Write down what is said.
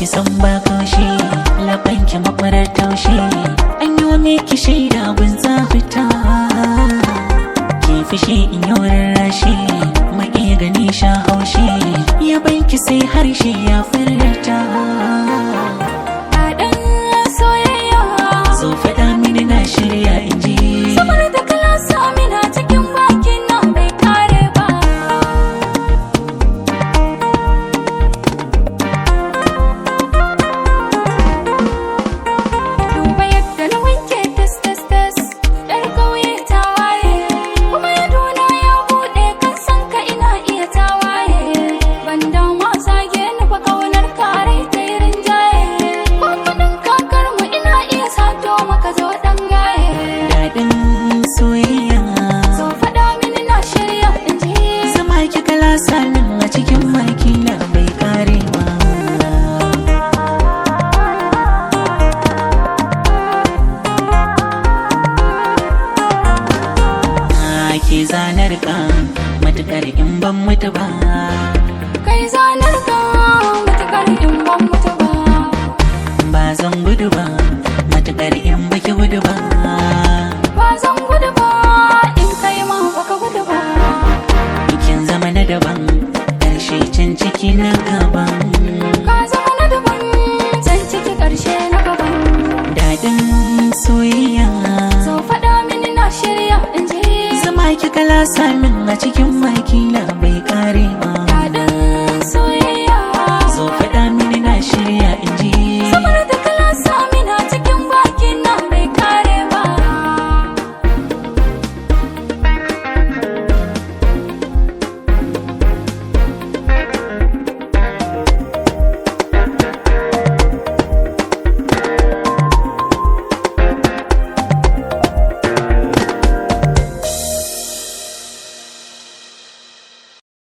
ki san ba kaushe, labanki makwarar taushe, an yi wa miki shaida gun zafita. Ki fushi in yi rarrashi, maki gani sha haushi, ya banki sai harshe ya furta. So faɗa mini na shirya in ji, saboda da kala samina cikin bakin nan bai kare ba. Duba yadda na wanke tas tas tas, yar kauye ta waye, kuma ya duna ya buɗe kan san ka ina iya ta waye. Ban damu zage ni ba kaunar kare ta yi rinjaye, ko kudin kakar mu ina iya sato maka zo dan gaye. daɗin soyayya. So faɗa mini na shirya in ji, Zama ki kala sanin a cikin baki na bai kare ba. Ke zanar ka matukar in ban mutu ba, kai zanar ka matukar in ban mutu ba. ba zan gudu ba matukar in baki gudu ba.